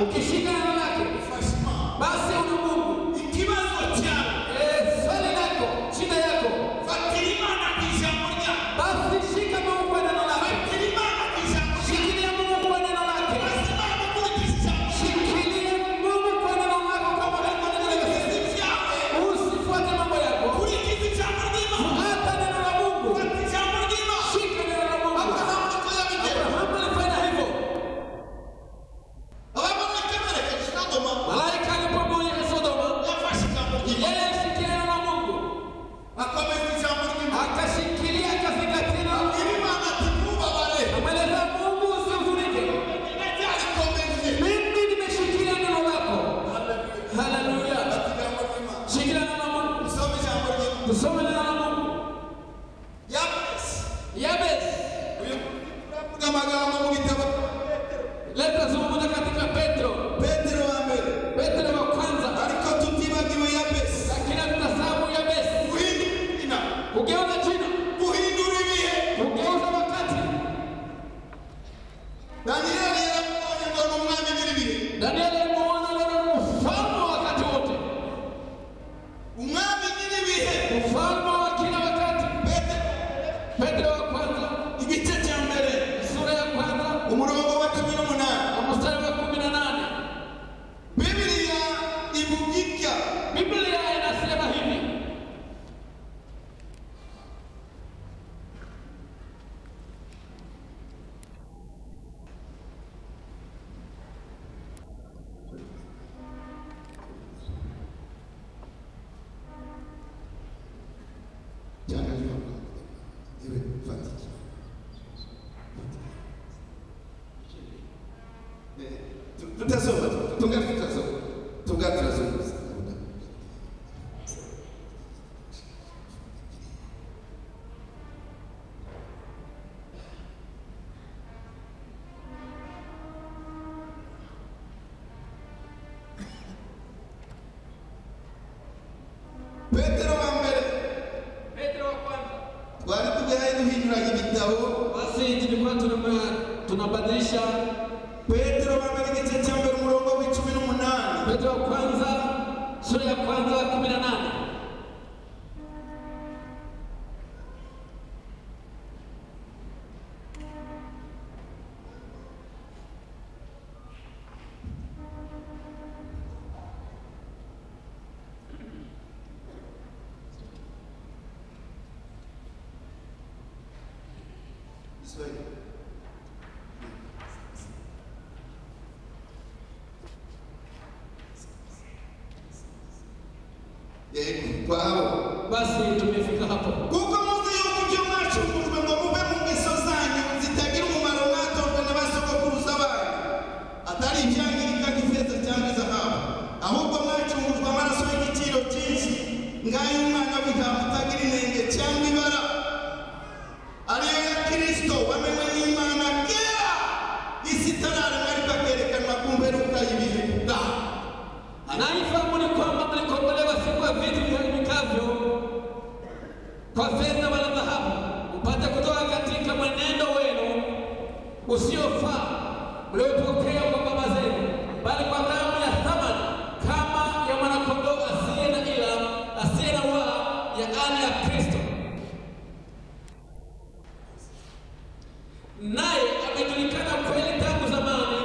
ukishika neno lake basi una Mungu. Ikibazo cyawe Swali lako, shida yako, fatira Imana kijambo ryawe. basi shika Mungu kwa neno lake. Fatira Imana kijambo ryawe. Shikilia Mungu kwa neno lake. Shikilia Mungu kwa neno lako kama usifuate mambo yako. Fuata neno la Mungu. Shika neno la Mungu. Abrahamu alifanya hivyo. Malaika alipomuonya Sodoma, yeye alishikilia neno la Mungu. Akashikilia akazingatia neno la Mungu. Ameleza Mungu usihuzunike. Mimi nimeshikilia neno lako. Haleluya. Shikilia neno la Mungu. Tusome neno la Mungu. Yabes. Leta zungumza katika Petro wa kwanza. Lakini tutasahau Yabes. Kugeuza jina. Kugeuza wakati. Danieli alimuona Bwana mfalme wakati wote. Mfalme wa kila wakati. Petro wa kwanza. Sura ya kwanza. Mstari wa 18. Biblia inasema hivi. Petro wa kwanza. Basi tulikuwa tunabadilisha Petro wa kwanza sura ya kwanza 18. Basi tumefika hapo. Anaifahamu ni kwamba mlikombolewa si kwa vitu viharibikavyo, kwa fedha wala dhahabu, upate kutoka katika mwenendo wenu usiofaa mliopokea kwa baba zenu, bali kwa damu ya thamani kama ya mwanakondoo asiye na ila, asiye na waa, yaani ya Kristo. Naye amejulikana kweli tangu zamani,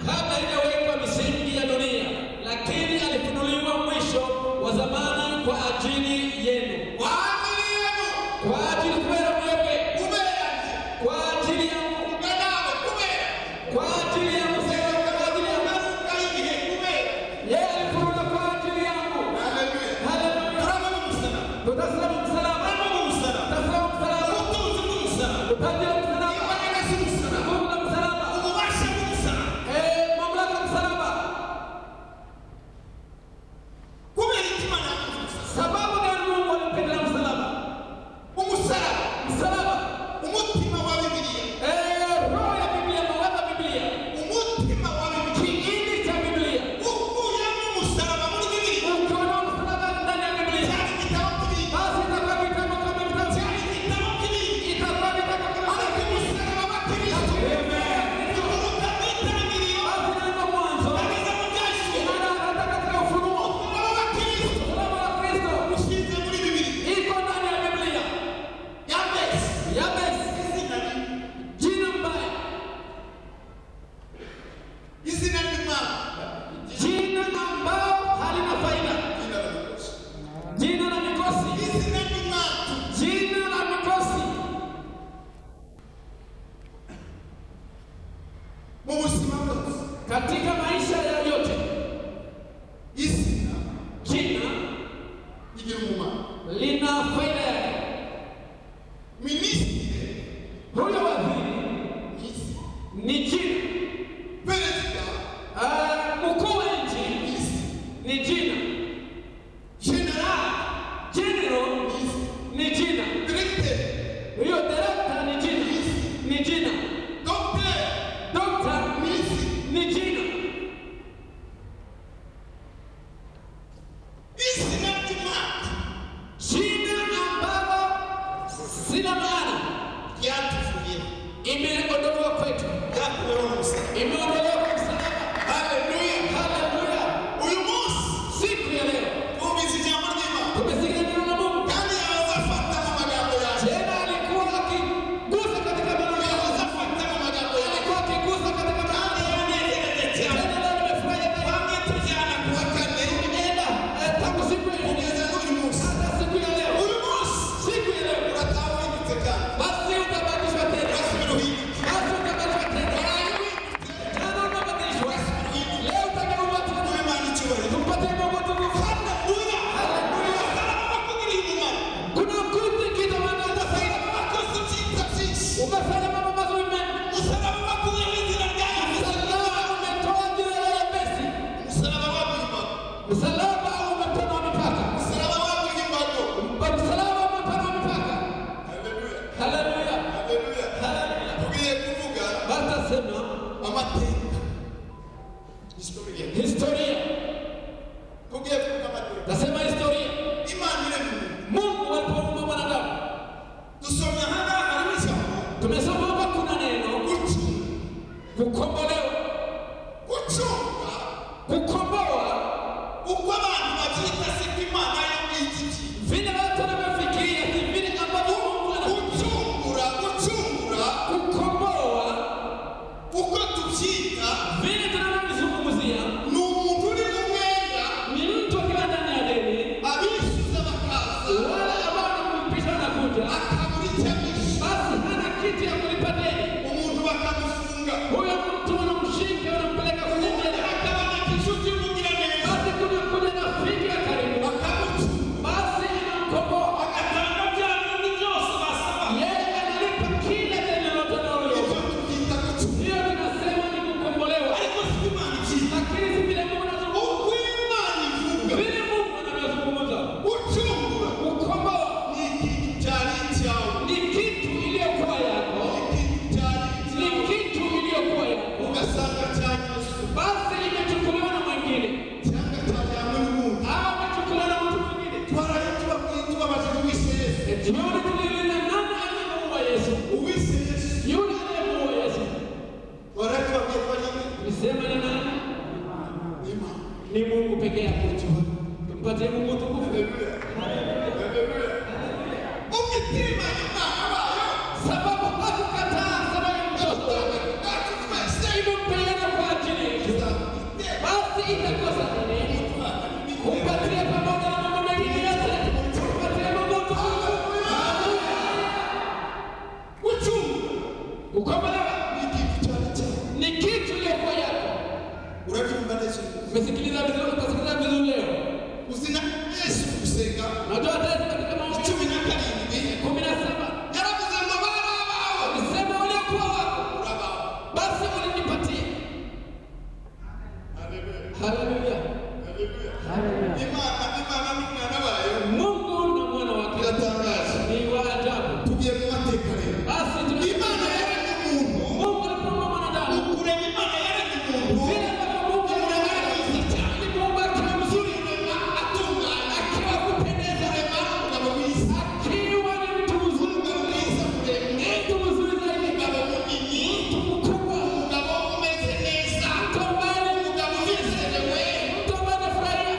kabla haijawekwa misingi ya dunia, lakini alifunuliwa mwisho wa zamani kwa ajili yenu. Kwa ajili kwenu wewe. Kwa ajili yangu. katika maisha ya yote. Izina Jina ligira umumaro. lina faida yake. Minisitiri Huyo waziri ni jina. perezida Mkuu wa nchi ni jina. General ni jina. Huyo director ni jina. Ni jina. Doctor ni jina. Jina ambalo sina maana imeondolewa kwetu. Imeondolewa kwa msalaba. Haleluya. Haleluya. Uyu munsi Siku ya leo twumvise ijambo ry'Imana. tumesikia neno la Mungu. Kandi yahoze afata mu magambo yawe. Tena alikuwa akigusa katika maneno yake. Yahoze afata mu magambo yawe. Alikuwa akigusa katika maneno yake. Tena leo nimefurahi Bamwe tujyana kuwa kane. Tumeenda tangu siku ya Kugeza n'uyu munsi. hata siku ya leo. Uyu munsi Siku ya leo urataha wahindutse kandi. basi utabadilishwa tena. Urasubira uhinduke. Basi utabadilishwa tena. Tena unabadilishwa. Leo utageuka tena. Uyu Imana icyubahiro. Tumpatie Mungu tukufu. Haleluya. Haleluya. Umusaraba wakugiriye umumaro. Kuna kitu kitamani faida. Wakoze ibyiza byinshi. Umefanya mambo mazuri mengi. Umusaraba wakuyeho izina rya Yesu. Msalaba umetoa jina la Yepesi. Umusaraba waguhimbaga. Msalaba umepanua mipaka. Umusaraba waguhimbaga. Msalaba umepanua mipaka. Haleluya. Haleluya. Haleluya. Haleluya. Tugiye kuvuga Batasema amateka. historia. Tugiye kuvuga amateka. Tasema historia. Imana iremye. Mungu alipoumba mwanadamu. Dusomye hano harimo ijambo. Tumesoma hapa kuna neno Gucunga. kukombolewa. Gucunga. Kukomboa Uko abantu babyita se ko Imana yo igiki. vile watu wanavyofikiria si vile ambavyo Mungu anafikiria. Gucungura. Kukomboa Uko tubyita vile tunavyozungumzia ni umuntu uri mu mwenda ni mtu akiwa ndani ya deni, abishyuza bakaza wale ambao wanampisha wanakuja, akabura icyo abishyura. basi hana kitu ya kulipa deni. Umuntu bakamufunga. Huyo mtu wanamshika wanampeleka kwenye jela. Akabona inshuti y'umugiraneza. Basi kuna kuja rafiki ya karibu, Bakamucunga. basi inamkomboa. Agatanga bya bindi byose basaba. Yeye analipa kila deni lote analoliomba. Ibyo tubyita gucunga. Hiyo tunasema ni kukombolewa. Ariko si Imana ibyita. Lakini si vile Mungu anazungumza. Uko Imana ivuga. Vile Mungu anavyozungumza. Gucungura Kukomboa ni ikintu cyari icyawe. ni kitu iliyokuwa yako. Ikintu cyari Ni icyawe. kitu iliyokuwa yako. Ugasanga cyanyuzwe. Basi imechukuliwa na mwingine. Cyangwa cyajyanywe n'umuntu. Au imechukuliwa na mtu mwingine. Twaraye tubabajije uwise Yesu. Jioni tuliuliza nani aliyemuua Yesu? Uwise Yesu. Yule aliyemuua Yesu. Twaraye tubabwiye ko nyine Nisema ni nani? Imana. Ni Mungu pekee yake. Tumpatie Mungu tukufu. Haleluya. Haleluya. Ukitima Imana bayo. Sababu hakukataa sababu ya mtoto wake. Imempeleka kwa ajili yetu. Basi itakosa nini? Kumpatia pamoja na mambo mengine yote. Kumpatia Mungu tukufu. Kukombolewa ni kitu iliyokuwa yako. Umesikiliza vizuri, utasikiliza vizuri leo. Unajua hata katika maombi 17 alisema waliokuwa wako basi ulinipatia. Haleluya. Mungu na mwana wake ni wa ajabu. Basi Mungu alipoumba mwanadamu vile ambavyo Mungu alimuumba akiwa mzuri, akiwa kupendeza, akiwa ni mtu mzuri, mtu mzuri zaidi, mtu mkubwa, mtu ambaye mtu ambaye anafurahia,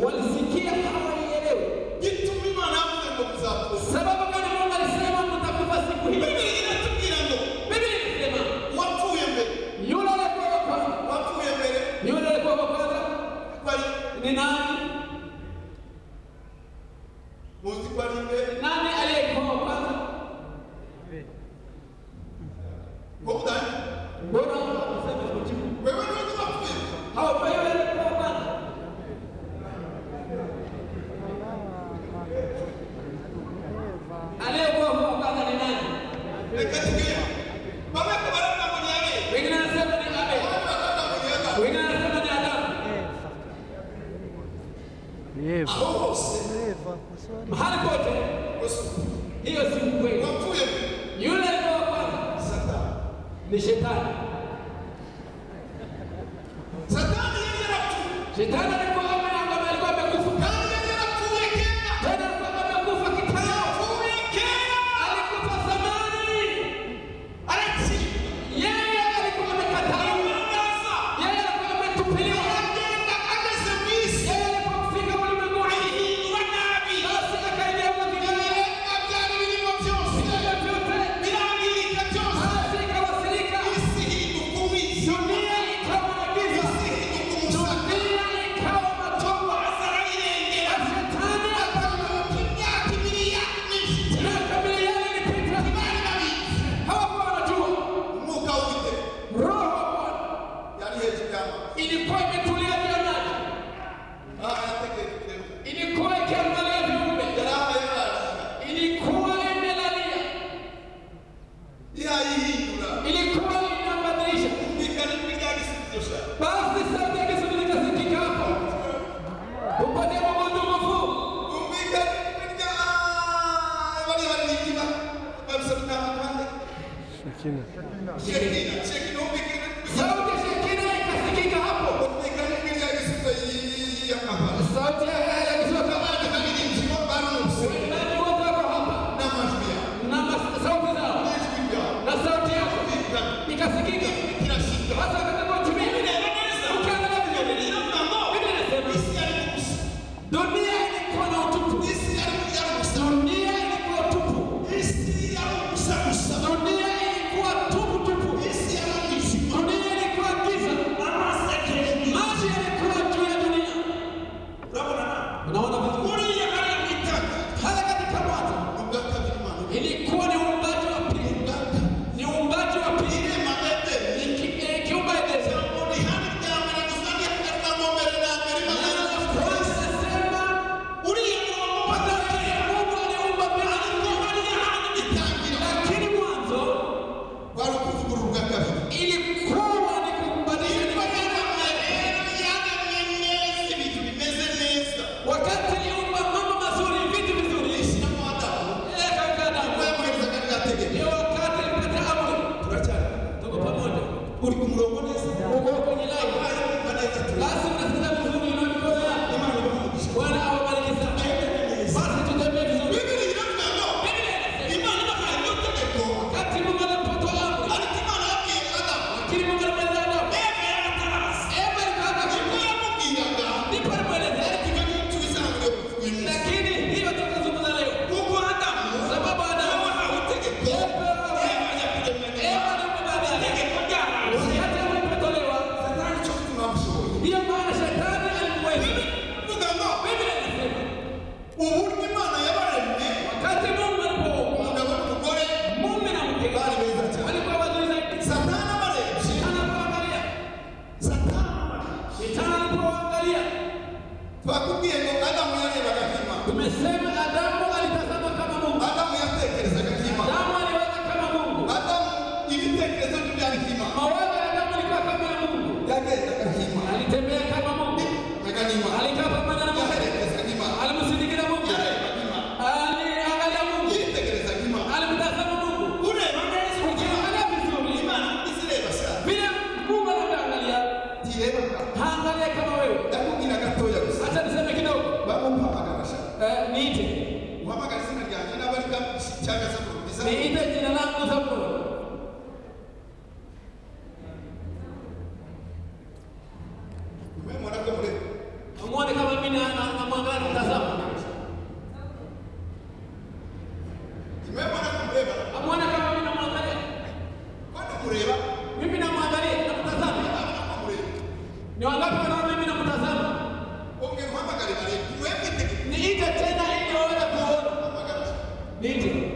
walisikia hawaielewi. Gituma Imana yavuze ngo muzapfa. Sababu gani Mungu alisema mtakufa siku hiyo? Biblia inatubwira ngo Biblia inasema wapfuye mbere. yule aliyekuwa wa kwanza. Wapfuye mbere. Yule aliyekuwa wa kwanza Kwani ni nani? muzi kwani mbere? Nani aliyekuwa wa kwanza? Mbona? Mbona unasema kujibu? Wewe ndio wapfuye. Hao kwa yule aliyekuwa wa kwanza. Aliyekuwa wa kwanza ni nani? Ekatikia. Baba kwa baraka kwa niabe. Wengine wanasema ni Abel. Wengine wanasema ni Adamu. Mahali pote hiyo si ukweli. Yule alikuwa wa kwanza ni shetani. Shetani alikuwa amekufa. Tena alikuwa amekufa kitambo. Alikufa zamani. Yeye alikuwa amekataliwa. Yeye alikuwa ametupiliwa. Yeye alipofika ulimwenguni basi akaigeuza vibaya. Basi ikawasirika. Dunia ikawa na giza. Dunia ikawa matope. Shetani akakimbilia na familia ilipita. Hawakuwa wanajua. Roho wa Bwana ilikuwa imetulia juu ya maji. Ilikuwa ikiangalia viumbe. Ilikuwa imelalia. Ilikuwa inabadilisha. Basi sauti ya Yesu ikasikika hapo. Upande wa mwandugufu. Sauti ya Shekina ikasikika hapo. Sauti ya Yesu wengine wote wako hapa. Na sauti zao. Na sauti yako ikasikika. Basi wakati ukiangalia vizuri. Biblia inasema dunia ilikuwa na utupu. Dunia ilikuwa tupu. Dunia ilikuwa tupu tupu. Dunia ilikuwa giza. Maji yalikuwa juu ya dunia. Unaona vizuri? Hata katika mwanzo ilikuwa ni uumbaji wa pili. Ni uumbaji wa pili. Kiumba Edeni. Tumesema Adamu alitazama kama Mungu. Adamu aliwaza kama Mungu. Mawazo ya Adamu ilikuwa kama ya Mungu. Alitembea kama Mungu. Alikaa pamoja na Mungu. Alimsindikiza Mungu. Aliangalia Mungu. Alimtazama Mungu. Ukiangalia vizuri vile Mungu anavyoangalia, haangalia kama wewe. Acha niseme kidogo. Niite. Niite jina langu Zaburi. Muone kama na mwangalia mtazamo. Tumemwona kumreba. Amwona kama mimi namwangalia. Kwani kumreba? Mimi namwangalia na mtazamo. Ni wangapi wanaona mimi namtazama? Ongea kwamba kale kale. Tuweke niite tena ili waweze kuona. Niite.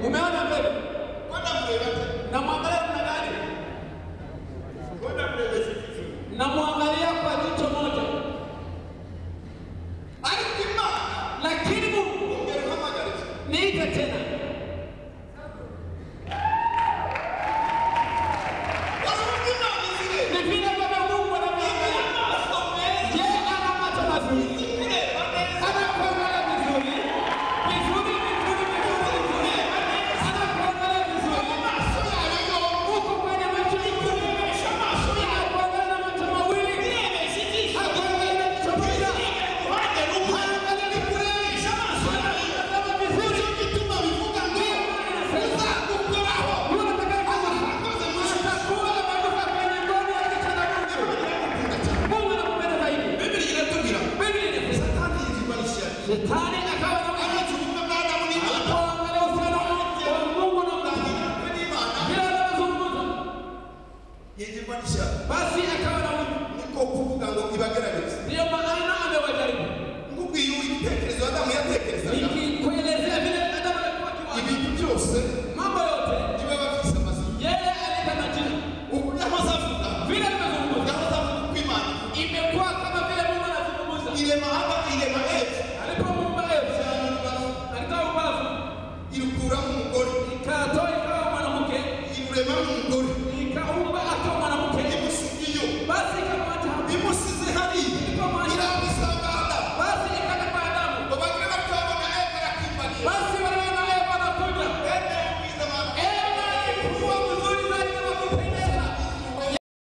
Umeona mbele? Kwenda mreba. Na mwangalia mna gani? Kwenda mreba. Na mwangalia kwa jicho moja. Alipima. Lakini Mungu Ongea kwamba kale. niite tena. Shetani akawa na anachukua baada ya mlima. anapoangalia uhusiano wa Mungu na mwanadamu. Bila kuzungumza. Yejibwanisha. Basi akawa na Niko kuvuga ngo ibagerageze. ndio maana amewajaribu. Ngugu yu itekerezo Adamu yatekereza. Nikikuelezea vile Adamu alikuwa akiwaza. Ibintu byose